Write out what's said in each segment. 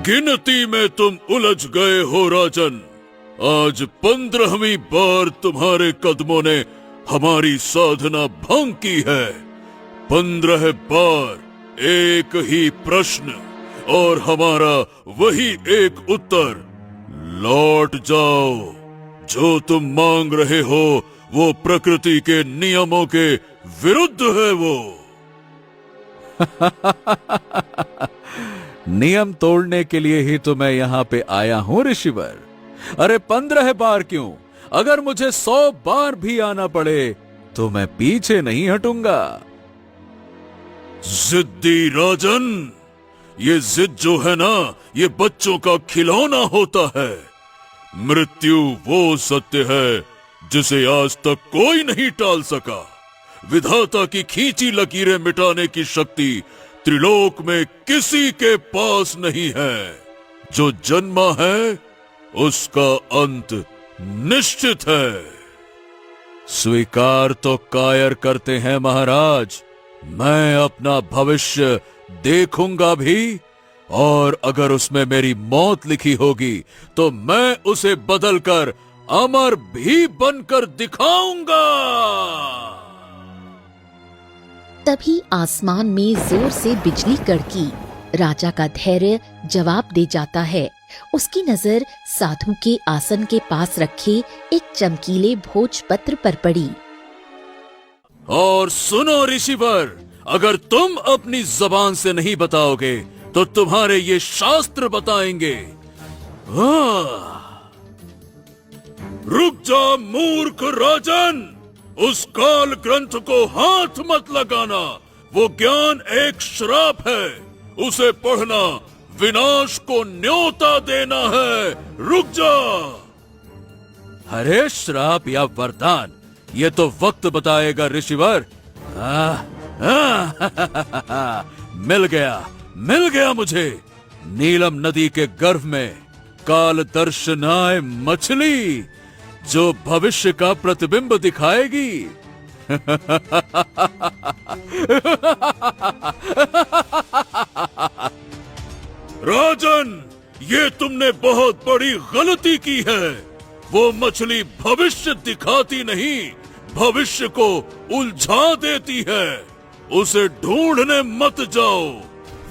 गिनती में तुम उलझ गए हो राजन। आज 15वीं बार तुम्हारे कदमों ने हमारी साधना भंग की है। 15 बार एक ही प्रश्न और हमारा वही एक उत्तर। लौट जाओ। जो तुम मांग रहे हो वो प्रकृति के नियमों के विरुद्ध है। वो नियम तोड़ने के लिए ही तो मैं यहाँ पे आया हूँ ऋषिवर। अरे 15 बार क्यों, अगर मुझे 100 बार भी आना पड़े तो मैं पीछे नहीं हटूंगा। जिद्दी राजन, ये जिद जो है ना, ये बच्चों का खिलौना होता है। मृत्यु वो सत्य है जिसे आज तक कोई नहीं टाल सका। विधाता की खींची लकीरें मिटाने की शक्ति त्रिलोक में किसी के पास नहीं है। जो जन्मा है उसका अंत निश्चित है। स्वीकार तो कायर करते हैं महाराज। मैं अपना भविष्य देखूंगा भी, और अगर उसमें मेरी मौत लिखी होगी तो मैं उसे बदलकर अमर भी बनकर दिखाऊंगा। तभी आसमान में जोर से बिजली कड़की। राजा का धैर्य जवाब दे जाता है। उसकी नजर साधु के आसन के पास रखे एक चमकीले भोजपत्र पर पड़ी। और सुनो ऋषिवर, अगर तुम अपनी जबान से नहीं बताओगे तो तुम्हारे ये शास्त्र बताएंगे। रुक जा मूर्ख राजन, उस काल ग्रंथ को हाथ मत लगाना। वो ज्ञान एक श्राप है, उसे पढ़ना विनाश को न्योता देना है। रुक जा। अरे श्राप या वरदान, ये तो वक्त बताएगा ऋषिवर। मिल गया मुझे। नीलम नदी के गर्भ में काल दर्शनाय मछली, जो भविष्य का प्रतिबिंब दिखाएगी। राजन, ये तुमने बहुत बड़ी गलती की है। वो मछली भविष्य दिखाती नहीं, भविष्य को उलझा देती है। उसे ढूंढने मत जाओ,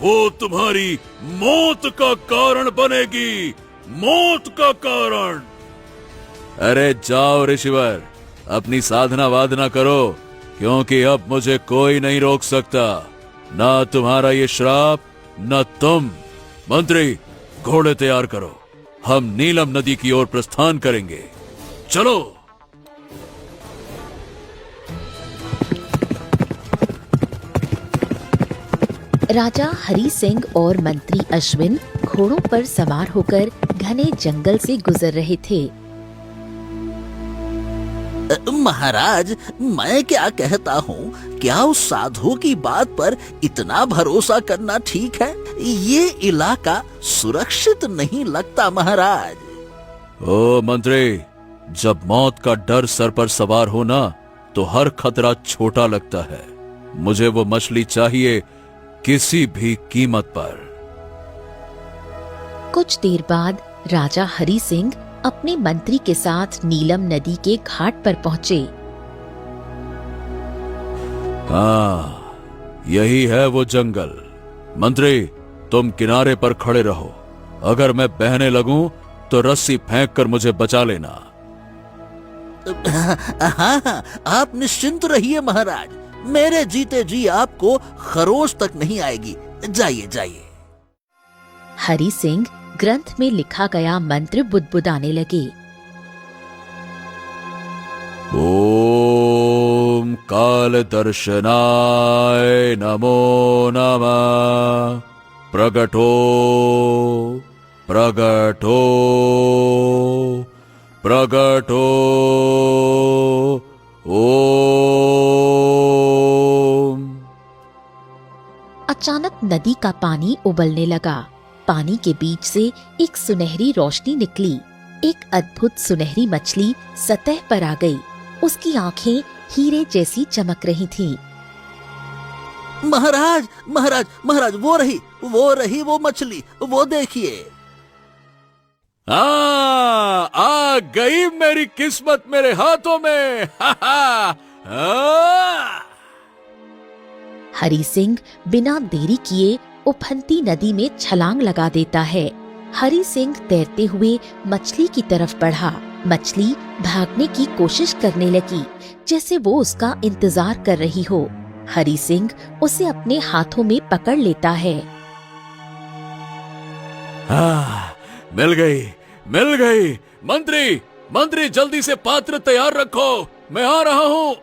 वो तुम्हारी मौत का कारण बनेगी। मौत का कारण। अरे जाओ ऋषिवर, अपनी साधना वादना करो, क्योंकि अब मुझे कोई नहीं रोक सकता। ना तुम्हारा ये श्राप, न तुम। मंत्री, घोड़े तैयार करो, हम नीलम नदी की ओर प्रस्थान करेंगे। चलो। राजा हरि सिंह और मंत्री अश्विन घोड़ों पर सवार होकर घने जंगल से गुजर रहे थे। महाराज, मैं क्या कहता हूँ, क्या उस साधु की बात पर इतना भरोसा करना ठीक है? ये इलाका सुरक्षित नहीं लगता महाराज। ओ मंत्री, जब मौत का डर सर पर सवार हो ना, तो हर खतरा छोटा लगता है। मुझे वो मछली चाहिए, किसी भी कीमत पर। कुछ देर बाद राजा हरि सिंह अपने मंत्री के साथ नीलम नदी के घाट पर पहुंचे। हाँ, यही है वो जंगल। मंत्री, तुम किनारे पर खड़े रहो। अगर मैं बहने लगूं तो रस्सी फेंककर मुझे बचा लेना। हाँ, आप निश्चिंत रहिए महाराज। मेरे जीते जी आपको खरोच तक नहीं आएगी। जाइए जाइए। हरि सिंह ग्रंथ में लिखा गया मंत्र बुदबुदाने लगे। ओम काल दर्शनाय नमो नमः। प्रगटो प्रगटो प्रगटो। ओम। अचानक नदी का पानी उबलने लगा। पानी के बीच से एक सुनहरी रोशनी निकली। एक अद्भुत सुनहरी मछली सतह पर आ गई। उसकी आंखें हीरे जैसी चमक रही थीं। महाराज महाराज महाराज, वो रही वो मछली, वो देखिए। आ गई मेरी किस्मत मेरे हाथों में। हरि सिंह बिना देरी किए उफनती नदी में छलांग लगा देता है। हरि सिंह तैरते हुए मछली की तरफ बढ़ा। मछली भागने की कोशिश करने लगी, जैसे वो उसका इंतजार कर रही हो। हरि सिंह उसे अपने हाथों में पकड़ लेता है। मिल गई। मंत्री, मंत्री जल्दी से पात्र तैयार रखो, मैं आ रहा हूँ।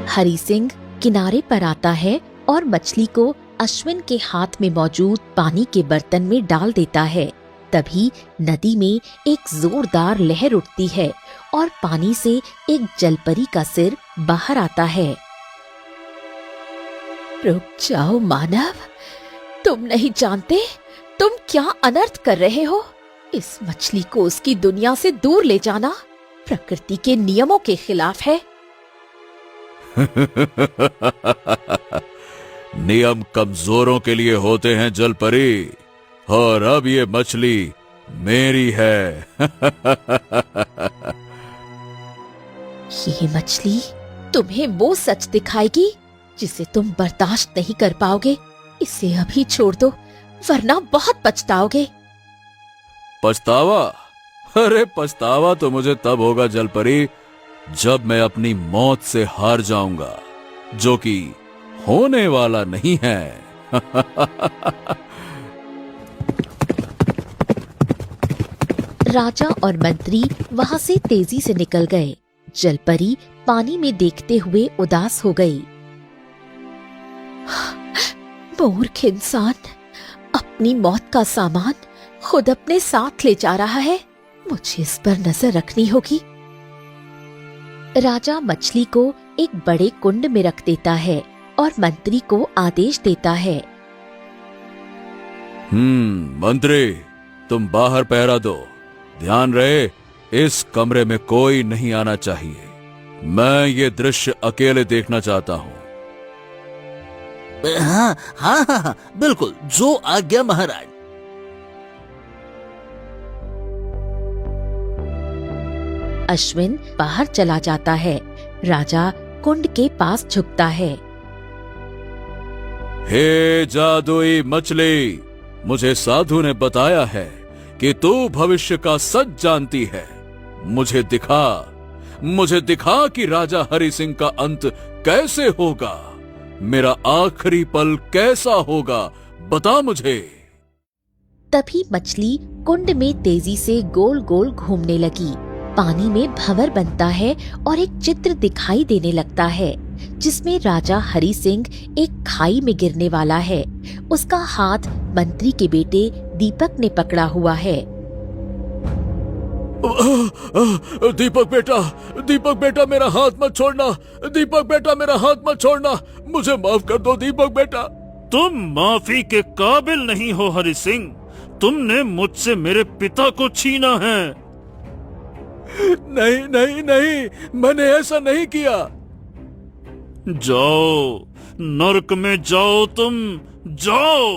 हरि सिंह किनारे पर आता है और मछली को अश्विन के हाथ में मौजूद पानी के बर्तन में डाल देता है। तभी नदी में एक जोरदार लहर उठती है और पानी से एक जलपरी का सिर बाहर आता है। रुक जाओ मानव, तुम नहीं जानते तुम क्या अनर्थ कर रहे हो। इस मछली को उसकी दुनिया से दूर ले जाना प्रकृति के नियमों के खिलाफ है। नियम कमजोरों के लिए होते हैं जलपरी, और अब ये मछली मेरी है। ये मछली तुम्हें वो सच दिखाएगी जिसे तुम बर्दाश्त नहीं कर पाओगे। इसे अभी छोड़ दो, वरना बहुत पछताओगे। पछतावा? अरे पछतावा तो मुझे तब होगा जलपरी, जब मैं अपनी मौत से हार जाऊंगा, जो कि होने वाला नहीं है। राजा और मंत्री वहां से तेजी से निकल गए। जलपरी पानी में देखते हुए उदास हो गई। मूर्ख इंसान अपनी मौत का सामान खुद अपने साथ ले जा रहा है। मुझे इस पर नजर रखनी होगी। राजा मछली को एक बड़े कुंड में रख देता है और मंत्री को आदेश देता है। मंत्री, तुम बाहर पहरा दो। ध्यान रहे, इस कमरे में कोई नहीं आना चाहिए। मैं ये दृश्य अकेले देखना चाहता हूँ। हाँ, बिल्कुल, जो आज्ञा महाराज। अश्विन बाहर चला जाता है। राजा कुंड के पास झुकता है। हे जादुई मछली, मुझे साधु ने बताया है कि तू भविष्य का सच जानती है। मुझे दिखा कि राजा हरि सिंह का अंत कैसे होगा, मेरा आखिरी पल कैसा होगा, बता मुझे। तभी मछली कुंड में तेजी से गोल गोल घूमने लगी। पानी में भंवर बनता है और एक चित्र दिखाई देने लगता है, जिसमें राजा हरि सिंह एक खाई में गिरने वाला है। उसका हाथ मंत्री के बेटे दीपक ने पकड़ा हुआ है। दीपक बेटा मेरा हाथ मत छोड़ना। दीपक बेटा मेरा हाथ मत छोड़ना। मुझे माफ कर दो दीपक बेटा। तुम माफी के काबिल नहीं हो हरि सिंह। तुमने मुझसे मेरे पिता को छीना है। नहीं, मैंने ऐसा नहीं किया। जाओ, नरक में जाओ, तुम जाओ।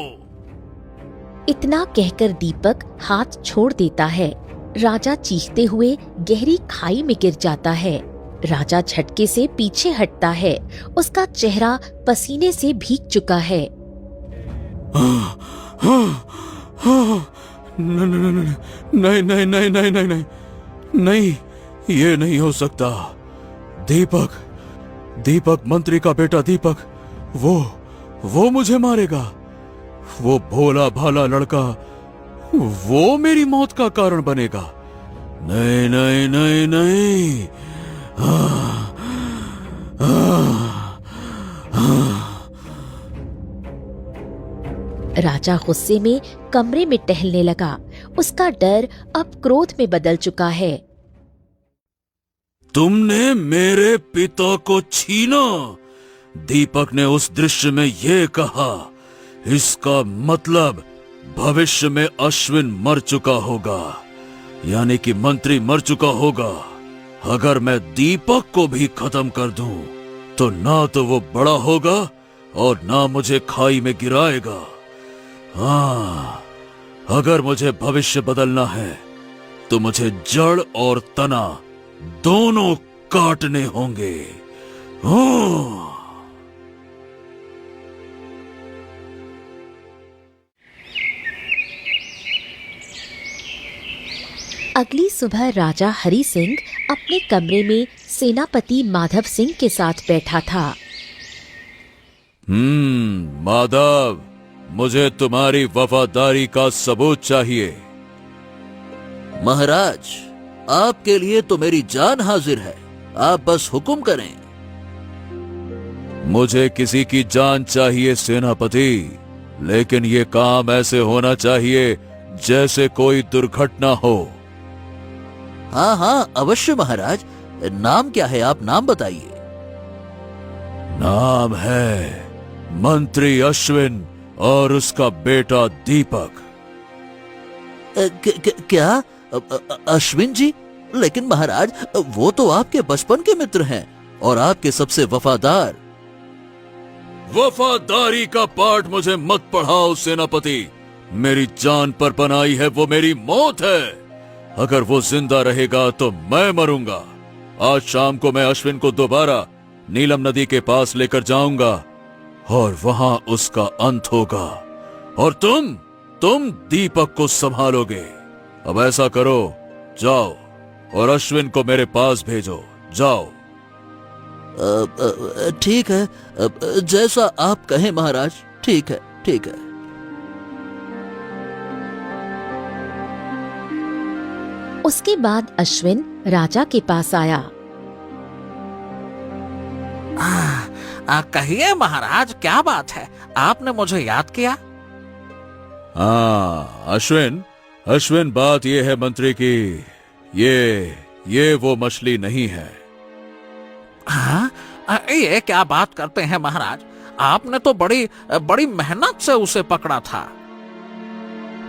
इतना कहकर दीपक हाथ छोड़ देता है। राजा चीखते हुए गहरी खाई में गिर जाता है। राजा झटके से पीछे हटता है। उसका चेहरा पसीने से भीग चुका है। नहीं, ये नहीं हो सकता। दीपक मंत्री का बेटा दीपक, वो मुझे मारेगा। वो भोला भाला लड़का, वो मेरी मौत का कारण बनेगा। नहीं। राजा गुस्से में कमरे में टहलने लगा। उसका डर अब क्रोध में बदल चुका है। तुमने मेरे पिता को छीना। दीपक ने उस दृश्य में ये कहा। इसका मतलब भविष्य में अश्विन मर चुका होगा, यानी कि मंत्री मर चुका होगा। अगर मैं दीपक को भी खत्म कर दूं, तो ना तो वो बड़ा होगा और ना मुझे खाई में गिराएगा। हाँ, अगर मुझे भविष्य बदलना है तो मुझे जड़ और तना दोनों काटने होंगे। हाँ। अगली सुबह राजा हरि सिंह अपने कमरे में सेनापति माधव सिंह के साथ बैठा था। माधव, मुझे तुम्हारी वफादारी का सबूत चाहिए। महाराज, आपके लिए तो मेरी जान हाजिर है, आप बस हुक्म करें। मुझे किसी की जान चाहिए सेनापति, लेकिन ये काम ऐसे होना चाहिए जैसे कोई दुर्घटना हो। हाँ हाँ, अवश्य महाराज। नाम क्या है, आप नाम बताइए। नाम है मंत्री अश्विन और उसका बेटा दीपक। क्या अश्विन जी? लेकिन महाराज, वो तो आपके बचपन के मित्र हैं और आपके सबसे वफादार। वफादारी का पाठ मुझे मत पढ़ाओ सेनापति। मेरी जान पर बनाई है वो मेरी मौत है। अगर वो जिंदा रहेगा तो मैं मरूंगा। आज शाम को मैं अश्विन को दोबारा नीलम नदी के पास लेकर जाऊंगा और वहां उसका अंत होगा। और तुम दीपक को संभालोगे। अब ऐसा करो, जाओ और अश्विन को मेरे पास भेजो। जाओ। ठीक है, जैसा आप कहें महाराज। ठीक है, ठीक है। उसके बाद अश्विन राजा के पास आया। कहिए महाराज, क्या बात है? आपने मुझे याद किया? हाँ अश्विन, बात ये है मंत्री की, ये वो मछली नहीं है। हाँ, ये क्या बात करते हैं महाराज? आपने तो बड़ी मेहनत से उसे पकड़ा था।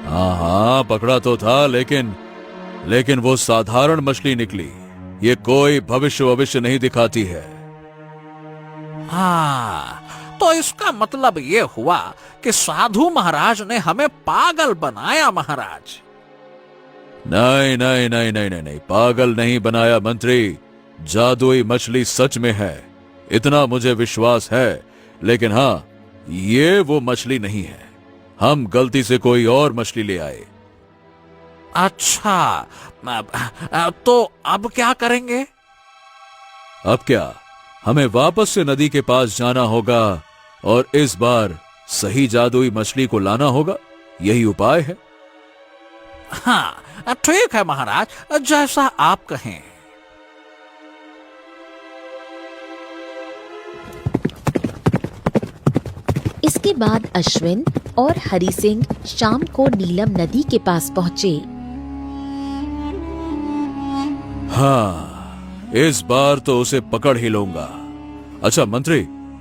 हाँ, पकड़ा तो था, लेकिन वो साधारण मछली निकली। ये कोई भविष्य नहीं दिखाती है। हाँ, तो इसका मतलब ये हुआ कि साधु महाराज ने हमें पागल बनाया महाराज। नहीं, पागल नहीं बनाया मंत्री। जादुई मछली सच में है, इतना मुझे विश्वास है। लेकिन हाँ, ये वो मछली नहीं है। हम गलती से कोई और मछली ले आए। अच्छा, तो अब क्या करेंगे? अब क्या, हमें वापस से नदी के पास जाना होगा और इस बार सही जादुई मछली को लाना होगा। यही उपाय है। हाँ, ठीक है महाराज, जैसा आप कहें। इसके बाद अश्विन और हरि सिंह शाम को नीलम नदी के पास पहुंचे। हाँ, इस बार तो उसे पकड़ ही लूंगा। अच्छा मंत्री,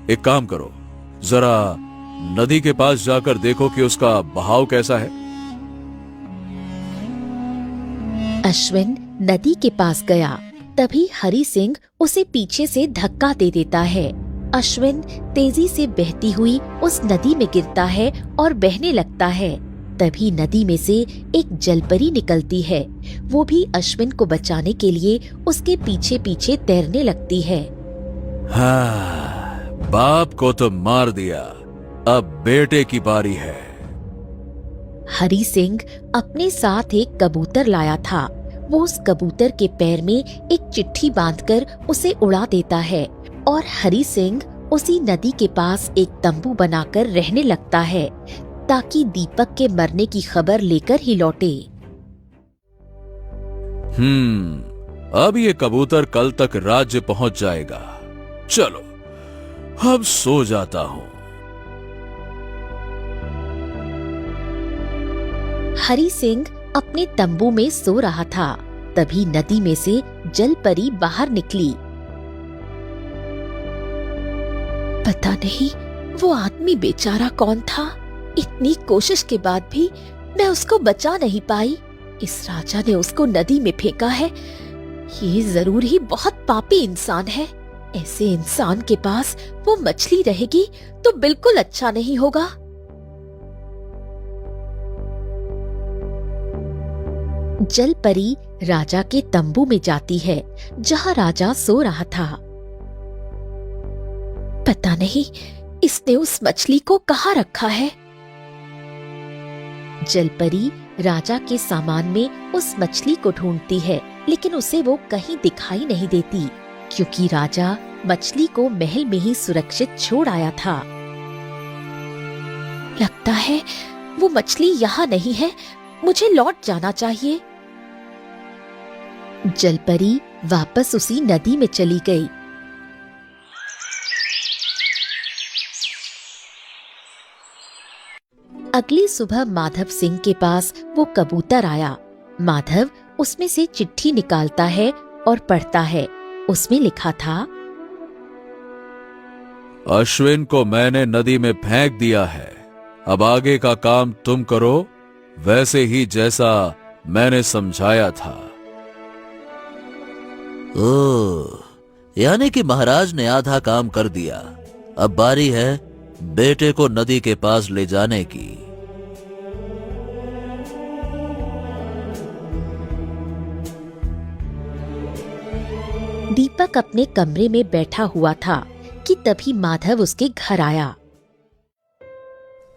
एक काम करो, जरा नदी के पास जाकर देखो कि उसका बहाव कैसा है। अश्विन नदी के पास गया, तभी हरि सिंह उसे पीछे से धक्का दे देता है। अश्विन तेजी से बहती हुई उस नदी में गिरता है और बहने लगता है। तभी नदी में से एक जलपरी निकलती है। वो भी अश्विन को बचाने के लिए उसके पीछे पीछे तैरने लगती है। हाँ, बाप को तो मार दिया, अब बेटे की बारी है। हरि सिंह अपने साथ एक कबूतर लाया था। वो उस कबूतर के पैर में एक चिट्ठी बांधकर उसे उड़ा देता है और हरि सिंह उसी नदी के पास एक तंबू बनाकर रहने लगता है ताकि दीपक के मरने की खबर लेकर ही लौटे। अब ये कबूतर कल तक राज्य पहुंच जाएगा। चलो, अब सो जाता हूं। हरि सिंह अपने तंबू में सो रहा था। तभी नदी में से जलपरी बाहर निकली। पता नहीं वो आदमी बेचारा कौन था। इतनी कोशिश के बाद भी मैं उसको बचा नहीं पाई। इस राजा ने उसको नदी में फेंका है ये जरूर ही बहुत पापी इंसान है। ऐसे इंसान के पास वो मछली रहेगी तो बिल्कुल अच्छा नहीं होगा। जल परी राजा के तंबू में जाती है जहां राजा सो रहा था। पता नहीं इसने उस मछली को कहाँ रखा है। जलपरी राजा के सामान में उस मछली को ढूंढती है, लेकिन उसे वो कहीं दिखाई नहीं देती क्योंकि राजा मछली को महल में ही सुरक्षित छोड़ आया था। लगता है वो मछली यहाँ नहीं है, मुझे लौट जाना चाहिए। जलपरी वापस उसी नदी में चली गई। अगली सुबह माधव सिंह के पास वो कबूतर आया। माधव उसमें से चिट्ठी निकालता है और पढ़ता है। उसमें लिखा था, अश्विन को मैंने नदी में फेंक दिया है। अब आगे का काम तुम करो, वैसे ही जैसा मैंने समझाया था। ओह, यानी कि महाराज ने आधा काम कर दिया। अब बारी है बेटे को नदी के पास ले जाने की। दीपक अपने कमरे में बैठा हुआ था कि तभी माधव उसके घर आया।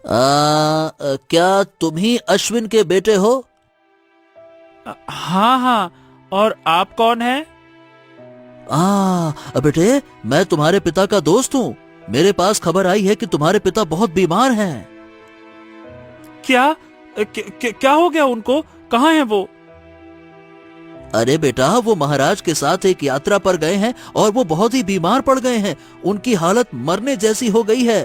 क्या तुम ही अश्विन के बेटे हो? हाँ हाँ, और आप कौन हैं? बेटे, मैं तुम्हारे पिता का दोस्त हूँ। मेरे पास खबर आई है कि तुम्हारे पिता बहुत बीमार हैं। क्या हो गया उनको? कहाँ हैं वो? अरे बेटा, वो महाराज के साथ एक यात्रा पर गए हैं और वो बहुत ही बीमार पड़ गए हैं। उनकी हालत मरने जैसी हो गई है।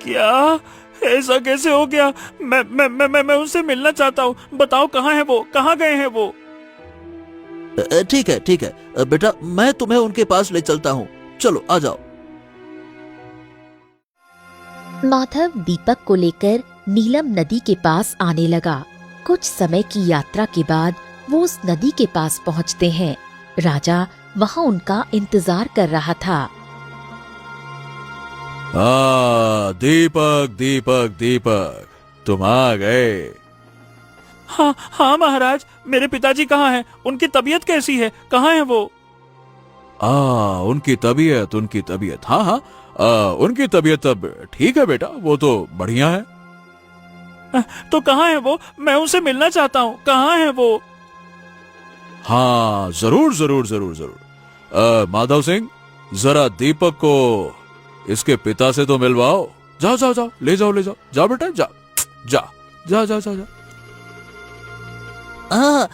क्या? ऐसा कैसे हो गया? मैं उनसे मिलना चाहता हूँ। बताओ कहाँ है वो? कहाँ गए हैं वो? ठीक है बेटा, मैं तुम्हें उनके पास ले चलता हूँ। चलो आ जाओ। माधव दीपक को लेकर नीलम नदी के पास आने लगा। कुछ समय की यात्रा के बाद वो उस नदी के पास पहुंचते हैं। राजा वहां उनका इंतजार कर रहा था। दीपक दीपक दीपक, तुम आ गए। हाँ महाराज, मेरे पिताजी कहाँ हैं? उनकी तबीयत कैसी है? कहाँ है वो? उनकी तबीयत हाँ, उनकी तबीयत अब ठीक है बेटा, वो तो बढ़िया है। तो कहाँ है वो? मैं उनसे मिलना चाहता हूँ। कहाँ है वो? हाँ, जरूर। माधव सिंह, जरा दीपक को इसके पिता से तो मिलवाओ। जाओ, ले जाओ बेटा, जा। हाँ,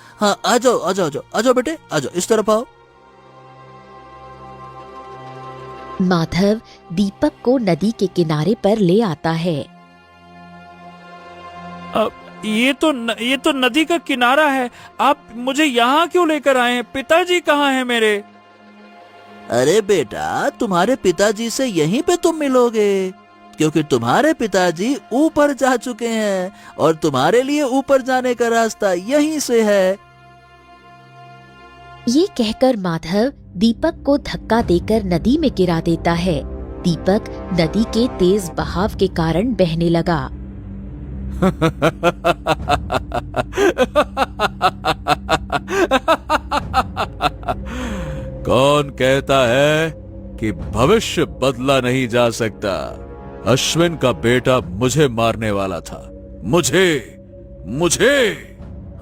आ जाओ बेटे, आ जाओ, इस तरफ आओ। माधव दीपक को नदी के किनारे पर ले आता है। ये तो नदी का किनारा है। आप मुझे यहाँ क्यों लेकर आए हैं? पिताजी कहाँ हैं मेरे? अरे बेटा, तुम्हारे पिताजी से यहीं पे तुम मिलोगे, क्योंकि तुम्हारे पिताजी ऊपर जा चुके हैं और तुम्हारे लिए ऊपर जाने का रास्ता यहीं से है। ये कहकर माधव दीपक को धक्का देकर नदी में गिरा देता है। दीपक नदी के तेज बहाव के कारण बहने लगा। कौन कहता है कि भविष्य बदला नहीं जा सकता? अश्विन का बेटा मुझे मारने वाला था, मुझे,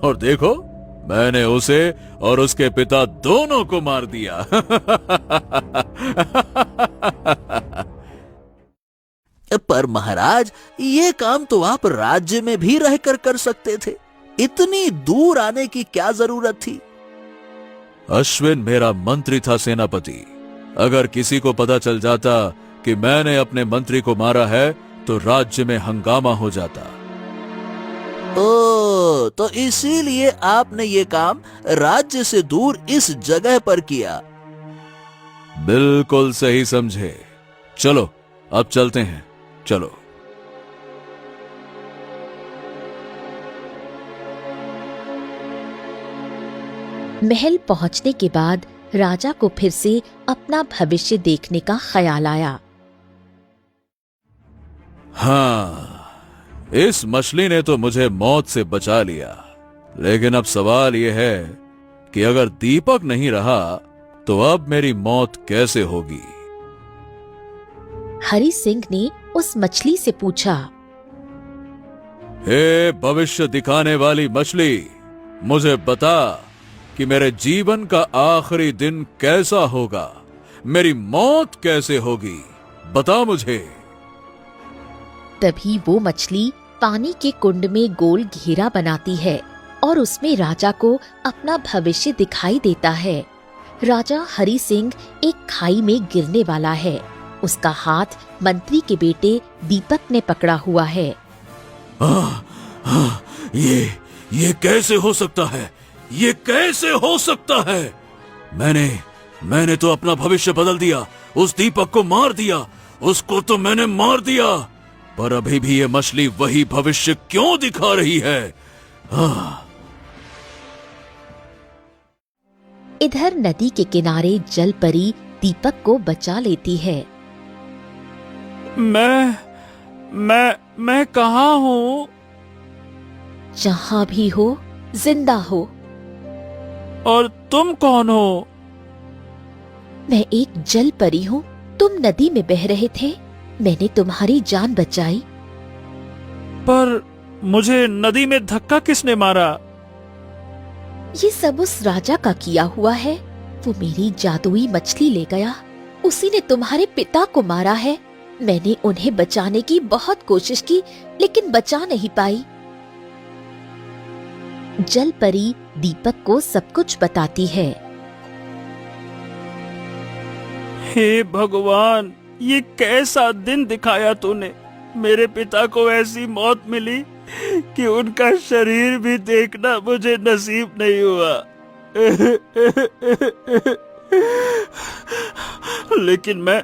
और देखो, मैंने उसे और उसके पिता दोनों को मार दिया। पर महाराज, ये काम तो आप राज्य में भी रहकर कर सकते थे। इतनी दूर आने की क्या जरूरत थी? अश्विन मेरा मंत्री था सेनापति। अगर किसी को पता चल जाता कि मैंने अपने मंत्री को मारा है तो राज्य में हंगामा हो जाता। ओ, तो इसीलिए आपने ये काम राज्य से दूर इस जगह पर किया। बिल्कुल सही समझे। चलो अब चलते हैं, चलो। महल पहुंचने के बाद राजा को फिर से अपना भविष्य देखने का ख्याल आया। हाँ, इस मछली ने तो मुझे मौत से बचा लिया, लेकिन अब सवाल यह है कि अगर दीपक नहीं रहा तो अब मेरी मौत कैसे होगी। हरि सिंह ने उस मछली से पूछा, हे भविष्य दिखाने वाली मछली, मुझे बता कि मेरे जीवन का आखिरी दिन कैसा होगा, मेरी मौत कैसे होगी, बता मुझे। तभी वो मछली पानी के कुंड में गोल घेरा बनाती है और उसमें राजा को अपना भविष्य दिखाई देता है। राजा हरि सिंह एक खाई में गिरने वाला है। उसका हाथ मंत्री के बेटे दीपक ने पकड़ा हुआ है। ये कैसे हो सकता है? ये कैसे हो सकता है? मैंने तो अपना भविष्य बदल दिया, उस दीपक को मार दिया, उसको तो मैंने मार दिया, पर अभी भी ये मछली वही भविष्य क्यों दिखा रही है? इधर नदी के किनारे जल परी दीपक को बचा लेती है। मैं कहाँ हूँ? जहाँ भी हो, जिंदा हो। और तुम कौन हो? मैं एक जल परी हूँ। तुम नदी में बह रहे थे, मैंने तुम्हारी जान बचाई। पर मुझे नदी में धक्का किसने मारा? ये सब उस राजा का किया हुआ है। वो मेरी जादुई मछली ले गया। उसी ने तुम्हारे पिता को मारा है। मैंने उन्हें बचाने की बहुत कोशिश की, लेकिन बचा नहीं पाई। जल परी दीपक को सब कुछ बताती है। हे भगवान, ये कैसा दिन दिखाया तूने। मेरे पिता को ऐसी मौत मिली कि उनका शरीर भी देखना मुझे नसीब नहीं हुआ। लेकिन मैं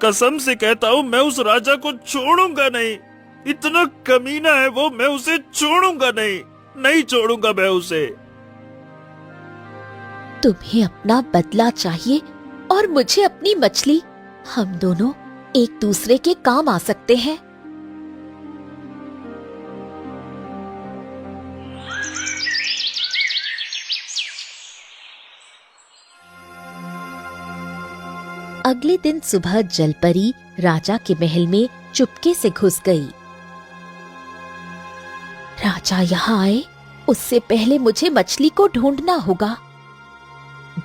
कसम से कहता हूँ, मैं उस राजा को छोड़ूंगा नहीं। इतना कमीना है वो, मैं उसे छोड़ूंगा नहीं छोड़ूंगा मैं उसे। तुम्हें अपना बदला चाहिए और मुझे अपनी मछली। हम दोनों एक दूसरे के काम आ सकते हैं। अगले दिन सुबह जलपरी राजा के महल में चुपके से घुस गई। राजा यहाँ आए उससे पहले मुझे मछली को ढूंढना होगा।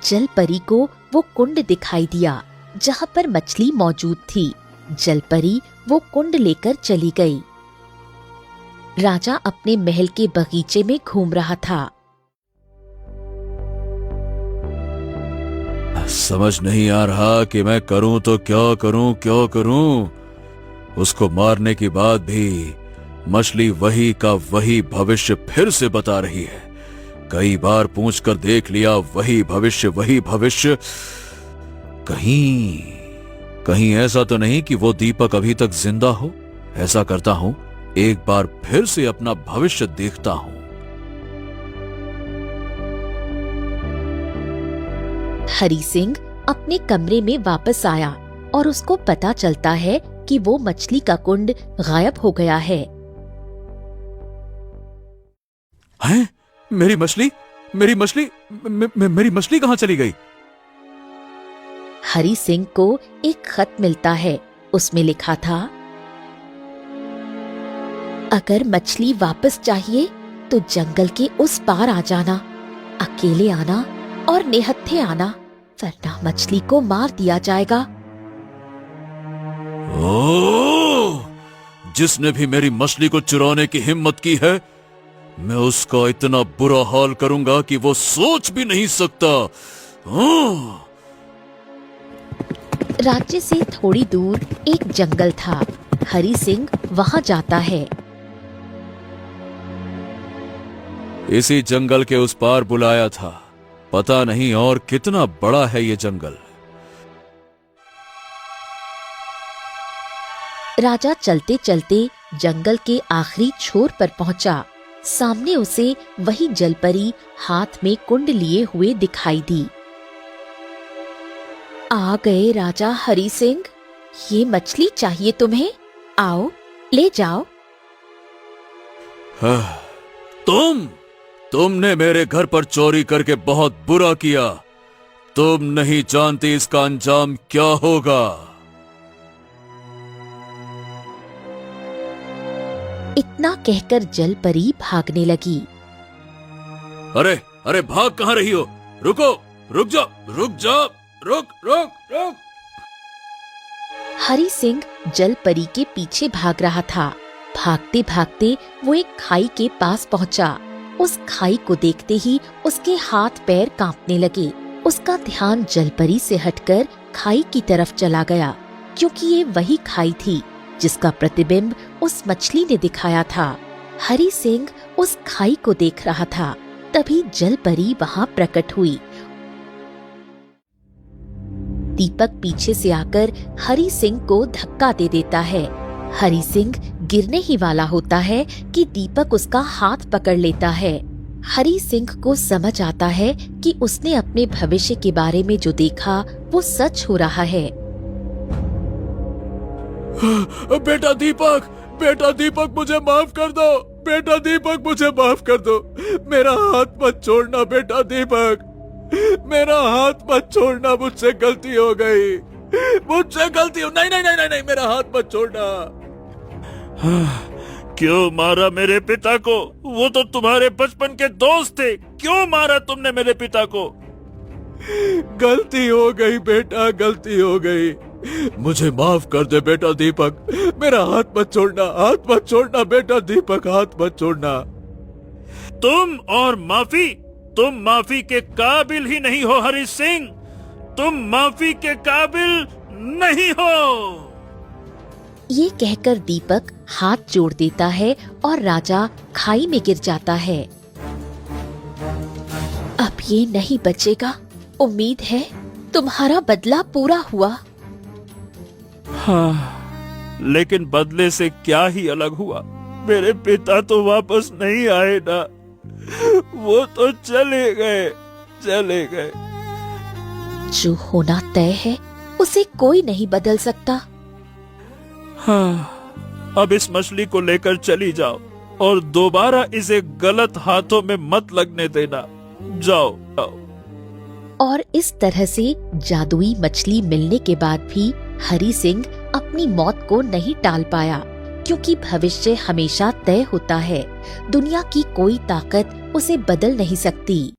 जलपरी को वो कुंड दिखाई दिया जहाँ पर मछली मौजूद थी। जलपरी वो कुंड लेकर चली गई। राजा अपने महल के बगीचे में घूम रहा था। समझ नहीं आ रहा कि मैं करूं तो क्या करूं। उसको मारने के बाद भी मछली वही का वही भविष्य फिर से बता रही है। कई बार पूछकर देख लिया, वही भविष्य। कहीं ऐसा तो नहीं कि वो दीपक अभी तक जिंदा हो। ऐसा करता हूं, एक बार फिर से अपना भविष्य देखता हूं। हरि सिंह अपने कमरे में वापस आया और उसको पता चलता है कि वो मछली का कुंड गायब हो गया है। हैं? मेरी मछली कहाँ चली गई? हरि सिंह को एक खत मिलता है। उसमें लिखा था, अगर मछली वापस चाहिए तो जंगल के उस पार आ जाना। अकेले आना और निहत्थे आना, वरना मछली को मार दिया जाएगा। ओह! जिसने भी मेरी मछली को चुराने की हिम्मत की है, मैं उसका इतना बुरा हाल करूंगा कि वो सोच भी नहीं सकता। राज्य से थोड़ी दूर एक जंगल था। हरि सिंह वहां जाता है। इसी जंगल के उस पार बुलाया था। पता नहीं और कितना बड़ा है ये जंगल। राजा चलते चलते जंगल के आखिरी छोर पर पहुंचा। सामने उसे वही जलपरी हाथ में कुंड लिए हुए दिखाई दी। आ गए राजा हरि सिंह, ये मछली चाहिए तुम्हें, आओ ले जाओ। तुमने मेरे घर पर चोरी करके बहुत बुरा किया। तुम नहीं जानती इसका अंजाम क्या होगा। इतना कहकर जलपरी भागने लगी। अरे अरे भाग कहाँ रही हो? रुको, रुक जाओ, रुक। हरि सिंह जलपरी के पीछे भाग रहा था। भागते भागते वो एक खाई के पास पहुंचा। उस खाई को देखते ही उसके हाथ पैर कांपने लगे। उसका ध्यान जलपरी से हटकर खाई की तरफ चला गया, क्योंकि ये वही खाई थी जिसका प्रतिबिंब उस मछली ने दिखाया था। हरि सिंह उस खाई को देख रहा था। तभी जलपरी वहां प्रकट हुई। दीपक पीछे से आकर हरि सिंह को धक्का दे देता है। हरि सिंह गिरने ही वाला होता है कि दीपक उसका हाथ पकड़ लेता है। हरि सिंह को समझ आता है कि उसने अपने भविष्य के बारे में जो देखा वो सच हो रहा है। बेटा दीपक मुझे माफ कर दो। बेटा दीपक मुझे माफ कर दो। मेरा हाथ मत छोड़ना बेटा दीपक। मेरा हाथ मत छोड़ना, मुझसे गलती हो गई। नहीं, मेरा हाथ मत छोड़ना। क्यों मारा मेरे पिता को? वो तो तुम्हारे बचपन के दोस्त थे। क्यों मारा तुमने मेरे पिता को? गलती हो गई बेटा, गलती हो गई। मुझे माफ कर दे बेटा दीपक। मेरा हाथ मत छोड़ना बेटा दीपक, हाथ मत छोड़ना। तुम माफी के काबिल ही नहीं हो हरि सिंह। तुम माफी के काबिल नहीं हो। ये कहकर दीपक हाथ जोड़ देता है और राजा खाई में गिर जाता है। अब ये नहीं बचेगा। उम्मीद है तुम्हारा बदला पूरा हुआ। हाँ, लेकिन बदले से क्या ही अलग हुआ। मेरे पिता तो वापस नहीं आए ना। वो तो चले गए। जो होना तय है उसे कोई नहीं बदल सकता। हाँ, अब इस मछली को लेकर चली जाओ और दोबारा इसे गलत हाथों में मत लगने देना। जाओ। और इस तरह से जादुई मछली मिलने के बाद भी हरि सिंह अपनी मौत को नहीं टाल पाया, क्योंकि भविष्य हमेशा तय होता है। दुनिया की कोई ताकत उसे बदल नहीं सकती।